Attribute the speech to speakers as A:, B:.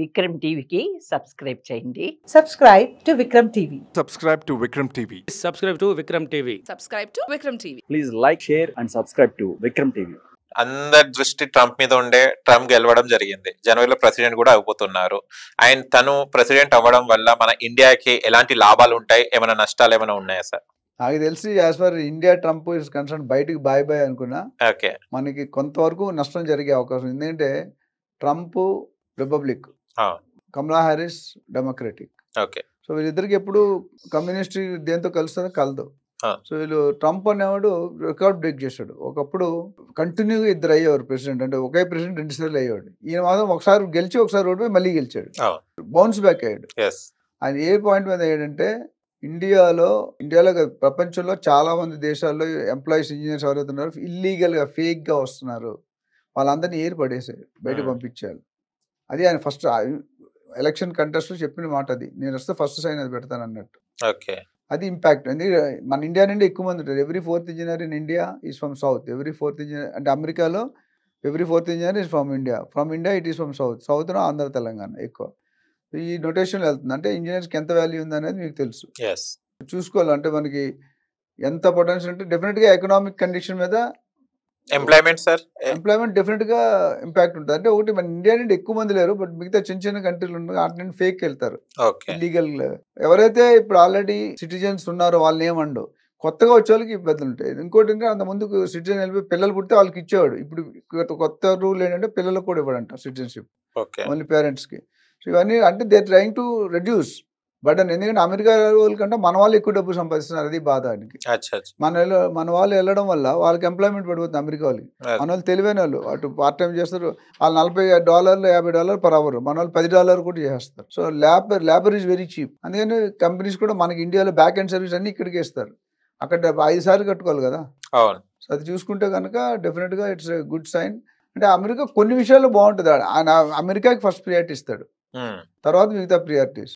A: విక్రమ్ టీవీకి సబ్స్క్రైబ్ చేయండి.
B: Subscribe to Vikram TV.
C: Subscribe to Vikram TV.
D: Subscribe to Vikram TV.
E: Subscribe to Vikram TV.
F: Please like, share and subscribe to Vikram TV.
G: అందరి దృష్టి Trump మీద ఉండే Trump గెలవడం జరిగింది. జనవరిలో ప్రెసిడెంట్ కూడా అయిపోతున్నారు. అండ్ తను ప్రెసిడెంట్ అవ్వడం వల్ల మన ఇండియాకి ఎలాంటి లాభాలు ఉంటాయి, ఏమైనా నష్టాలు ఏమైనా ఉన్నాయా సార్?
H: నాకు తెలిసి as for India Trump is concern బయటికి బాయ్ బాయ్ అనుకున్నా
G: ఓకే,
H: మనకి కొంతవరకు నష్టం జరిగే అవకాశం. ఎందుకంటే ట్రంప్ రిపబ్లిక్, కమలా హ్యారిస్ డెమోక్రటిక్.
G: ఓకే,
H: సో వీళ్ళిద్దరికి ఎప్పుడు కమ్యూనిస్ట్ దేంతో కలుస్తుందో కలదు. సో వీళ్ళు ట్రంప్ అనేవాడు రికార్డ్ బ్రేక్ చేశాడు. ఒకప్పుడు కంటిన్యూగా ఇద్దరు అయ్యేవారు ప్రెసిడెంట్, అంటే ఒకే ప్రెసిడెంట్ 2 సార్లు అయ్యేవాడు. ఈయన మాత్రం ఒకసారి గెలిచి ఒకసారి ఓడిపోయి మళ్ళీ గెలిచాడు, బౌన్స్ బ్యాక్ అయ్యాడు. ఆయన ఏ పాయింట్ మీద అయ్యాడంటే ఇండియాలో కాదు, ప్రపంచంలో చాలా మంది దేశాల్లో ఎంప్లాయీస్ ఇంజనీర్స్ ఎవరైతే ఉన్నారో ఇల్లీగల్గా ఫేక్గా వస్తున్నారు, వాళ్ళందరినీ ఏరి పడేసారు, బయట పంపించాలి. అది ఆయన ఫస్ట్ ఎలక్షన్ కంటెస్ట్లో చెప్పిన మాట. అది నేను వస్తే ఫస్ట్ సైన్ అది పెడతాను అన్నట్టు.
G: ఓకే,
H: అది ఇంపాక్ట్. ఎందుకంటే మన ఇండియా నుండి ఎక్కువ మంది ఉంటారు. Every 4th engineer in India is from south. Every 4th engineer అంటే అమెరికాలో every 4th engineer is from India it is from సౌత్లో ఆంధ్ర తెలంగాణ ఎక్కువ ఈ నొటేషన్లో వెళ్తుంది. అంటే ఇంజనీర్స్కి ఎంత వాల్యూ ఉంది అనేది మీకు తెలుసు. చూసుకోవాలి అంటే మనకి ఎంత పొటెన్షియల్ అంటే డెఫినెట్గా ఎకనామిక్ కండిషన్ మీద ఎంప్లాయ్మెంట్ డెఫినెట్గా ఇంపాక్ట్ ఉంటుంది. అంటే ఒకటి మన ఇండియా నుండి ఎక్కువ మంది లేరు, బట్ మిగతా చిన్న చిన్న కంట్రీలు ఉన్నాయి, వాటి నుండి ఫేక్ వెళ్తారు ఇల్లీగల్. ఎవరైతే ఇప్పుడు ఆల్రెడీ సిటిజన్స్ ఉన్నారో వాళ్ళని ఏమండు, కొత్తగా వచ్చే వాళ్ళకి ఇబ్బందులు ఉంటాయి. ఇంకోటి ఏంటంటే అంత ముందుకు సిటిజన్ వెళ్ళిపోయి పిల్లలు పుడితే వాళ్ళకి ఇచ్చేవాడు. ఇప్పుడు కొత్త రూల్ ఏంటంటే పిల్లలకు కూడా ఇవ్వడంట సిటిజన్షిప్, ఓన్లీ పేరెంట్స్కి. సో ఇవన్నీ అంటే they trying to reduce burden. ఎందుకంటే అమెరికా వాళ్ళకంటే మన వాళ్ళు ఎక్కువ డబ్బు సంపాదిస్తున్నారు, అది బాధ. మన వాళ్ళు వెళ్ళడం వల్ల వాళ్ళకి ఎంప్లాయ్మెంట్ పడిపోతుంది అమెరికా వాళ్ళకి. మన వాళ్ళు తెలివైన వాళ్ళు, అటు పార్ట్ టైం చేస్తారు, వాళ్ళు $40 $50 per hour, మన వాళ్ళు $10 కూడా చేస్తారు. So labour is very cheap. అందుకని కంపెనీస్ కూడా మనకి ఇండియాలో బ్యాక్ అండ్ సర్వీస్ అన్ని ఇక్కడికి ఇస్తారు, అక్కడ 5 సార్లు కట్టుకోవాలి కదా. సో అది చూసుకుంటే కనుక డెఫినెట్గా ఇట్స్ గుడ్ సైన్. అంటే అమెరికా కొన్ని విషయాల్లో బాగుంటుంది, ఆయన అమెరికాకి ఫస్ట్ ప్రియారిటీ ఇస్తాడు, తర్వాత మిగతా ప్రియారిటీస్.